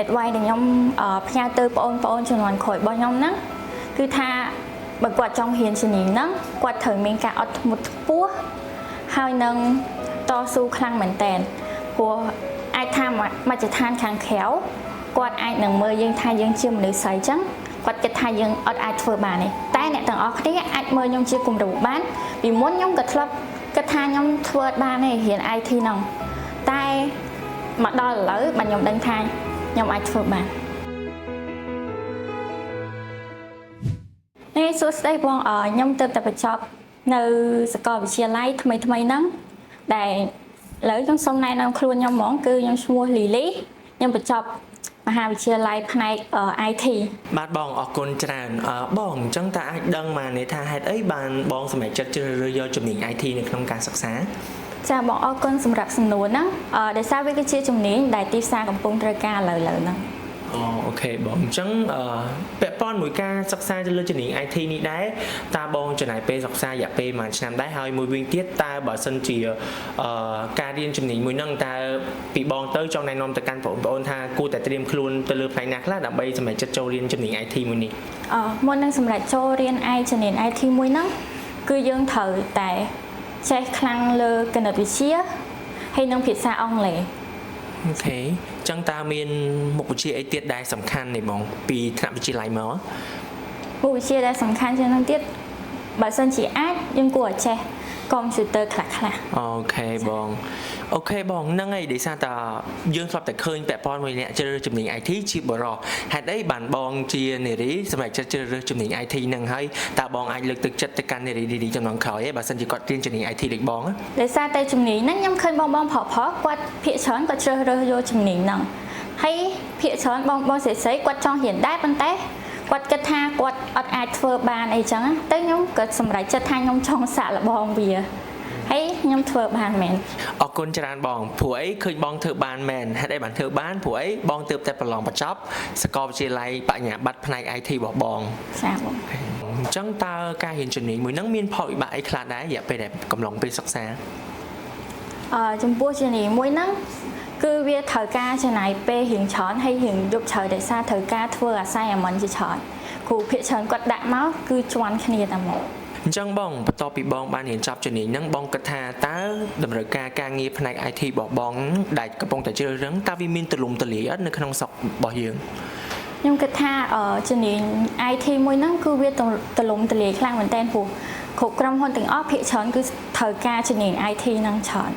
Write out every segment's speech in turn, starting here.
advice ដែលខ្ញុំផ្ញើទៅបងប្អូនជំនាន់ក្រោយរបស់ខ្ញុំហ្នឹងគឺថាបើគាត់ចង់ហ៊ានជំនាញហ្នឹងគាត់ត្រូវមានការអត់ធ្មត់ខ្ពស់ហើយនឹងតស៊ូខ្លាំងមែនតើព្រោះអាចថាមជ្ឈដ្ឋានខាងក្រៅគាត់អាចនឹងមើលយើងថាយើងជាមនុស្សស្រីអញ្ចឹងគាត់គិតថាយើងអត់អាចធ្វើបានទេតែអ្នកទាំងអស់គ្នាអាចមើលខ្ញុំជាគំរូបានពីមុនខ្ញុំក៏ធ្លាប់គិតថាខ្ញុំធ្វើអត់បានទេរៀន IT ហ្នឹងតែមកដល់ឥឡូវបាទខ្ញុំដឹងថាខ្ញុំអាចធ្វើបាននេះសួស្តីបងខ្ញុំទើបតែបញ្ចប់នៅសាកលវិទ្យាល័យថ្មីហ្នឹងដែលឥឡូវខ្ញុំសូមណែនាំខ្លួនខ្ញុំហ្មងគឺខ្ញុំឈ្មោះលីលីខ្ញុំបញ្ចប់មហាវិទ្យាល័យផ្នែក IT បាទបងអរគុណច្រើនបងអញ្ចឹងតើអាចដឹងមកនេះថាហេតុអីបានបងសម្រេចចិត្តជ្រើសរើសយកជំនាញ IT នៅក្នុងការសិក្សាចាបងអរគុណសម្រាប់សំណួរហ្នឹងដោយសារវាគឺជាជំនាញដែលទីផ្សារកំពុងត្រូវការឥឡូវហ្នឹងអូខេបងអញ្ចឹងពាក់ព័ន្ធមួយការសិក្សាទៅលើជំនាញ IT នេះដែរតើបងចំណាយពេលសិក្សារយៈពេលមួយឆ្នាំដែរហើយមួយវិញទៀតតើបើសិនជាការរៀនជំនាញមួយហ្នឹងតើពីបងទៅចង់ណែនាំទៅកាន់បងប្អូនថាគួរតែត្រៀមខ្លួនទៅលើផ្នែកណាខ្លះដើម្បីសម្រេចចិត្តចូលរៀនជំនាញ IT មួយនេះមុននឹងសម្រេចចូលរៀនជំនាញ IT មួយហ្នឹងគឺយើងត្រូវតែចេះខ្លាំងលើគណិតវិទ្យាហើយនិងភាសាអង់គ្លេសអូខេចឹងតើមានមុខវិជ្ជាអីទៀតដែលសំខាន់នេះបងពីថ្នាក់វិទ្យាល័យមកមុខវិជ្ជាដែលសំខាន់ជាងនោះទៀតបើសិនជាអាចយើងគួរតែចេះកុំព្យូទ័រខ្លះអូខេបងហ្នឹងហើយដោយសារតែយើងធ្លាប់តែឃើញពាក់ព័ន្ធមួយអ្នកជ្រើសរើសជំនាញ IT ជាបរិសុទ្ធហេតុអីបានបងជានារីសម្រាប់ចិត្តជ្រើសរើសជំនាញ IT ហ្នឹងហើយតើបងអាចលើកទឹកចិត្តទៅកាន់នារីចំនួនក្រោយឯងបើសិនជាគាត់រៀនជំនាញ IT ដូចបងដោយសារតែជំនាញហ្នឹងខ្ញុំឃើញបងផលគាត់ភាគច្រើនគាត់ជ្រើសរើសយកជំនាញហ្នឹងហើយភាគច្រើនបងស្រីគាត់ចង់រៀនដែរប៉ុន្តែគាត់គិតថាគាត់អត់អាចធ្វើបានអីចឹងទៅខ្ញុំក៏សម្រេចចិត្តថាខ្ញុំចង់សាកល្បងវាហើយខ្ញុំធ្វើបានមែនអរគុណច្រើនបងព្រោះអីឃើញបងធ្វើបានមែនហេតុអីបានធ្វើបានព្រោះអីបងទើបតែប្រឡងបញ្ចប់សាកលវិទ្យាល័យបញ្ញាបត្រផ្នែក IT របស់បងចាបងអញ្ចឹងតើការរៀនជំនាញមួយហ្នឹងមានផលវិបាកអីខ្លះដែររយៈពេលដែលកំឡុងពេលសិក្សាចំពោះជំនាញមួយហ្នឹងគឺវាត្រូវការចំណាយពេលរៀងច្រើនហើយរៀងយប់ច្រើនដោយសារត្រូវការធ្វើassignmentជាច្រើនគ្រូភាគច្រើនគាត់ដាក់មកគឺជាន់គ្នាតែមកអញ្ចឹងបងបន្ទាប់ពីបងបានរៀនចប់ជំនាញហ្នឹងបងគិតថាតើតម្រូវការងារផ្នែក IT របស់បងដែលកំពុងតែជ្រើសរើសតើវាមានទូលំទូលាយអត់នៅក្នុងស្រុករបស់យើងខ្ញុំគិតថាជំនាញ IT មួយហ្នឹងគឺវាទូលំទូលាយខ្លាំងមែនទែនព្រោះគ្រប់ក្រុមហ៊ុនទាំងអស់ភាគច្រើនគឺត្រូវការជំនាញ IT ហ្នឹងច្រើន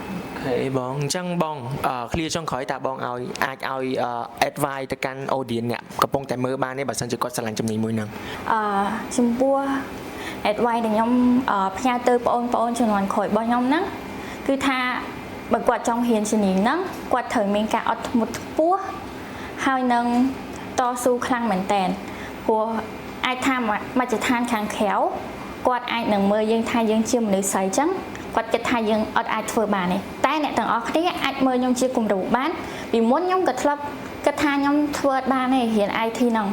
ហេបងអញ្ចឹងបងឃ្លាចុងក្រោយតើបងអាចឲ្យ advice ទៅកាន់ audience អ្នកកំពុងតែមើលបានទេបើសិនជាគាត់ឆ្លាញ់ជំនាញមួយហ្នឹងចំពោះ advice ដែលខ្ញុំផ្ញើទៅបងប្អូនជំនាន់ក្រោយរបស់ខ្ញុំហ្នឹងគឺថាបើគាត់ចង់ហ៊ានជំនាញហ្នឹងគាត់ត្រូវមានការអត់ធ្មត់ខ្ពស់ហើយនឹងតស៊ូខ្លាំងមែនតើព្រោះអាចថាមជ្ឈដ្ឋានខាងក្រៅគាត់អាចនឹងមើលយើងថាយើងជាមនុស្សស្រីអញ្ចឹងគាត់គិតថាយើងអត់អាចធ្វើបានទេតែអ្នកទាំងអស់គ្នាអាចមើលខ្ញុំជាគំរូបានពីមុនខ្ញុំក៏ធ្លាប់គិតថាខ្ញុំធ្វើអត់បានទេរៀន IT ហ្នឹង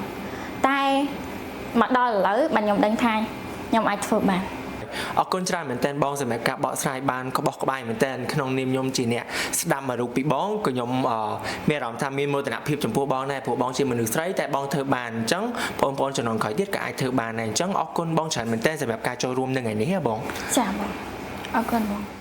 តែមកដល់ឥឡូវបាទខ្ញុំដឹងថាខ្ញុំអាចធ្វើបានអរគុណច្រើនមែនតើបងសម្រាប់ការបកស្រាយបានក្បោះក្បាយមែនតើក្នុងនាមខ្ញុំជាអ្នកស្ដាប់មករូបពីបងក៏ខ្ញុំមានអារម្មណ៍ថាមានមោទនភាពចំពោះបងដែរព្រោះបងជាមនុស្សស្រីតែបងធ្វើបានអញ្ចឹងបងប្អូនជំនាន់ក្រោយទៀតក៏អាចធ្វើបានដែរអញ្ចឹងអរគុណបងច្រើនមែនតើសម្រាប់ការចូលរួមនៅថ្ងៃនេះហ៎បងចា៎បងអរគុណបង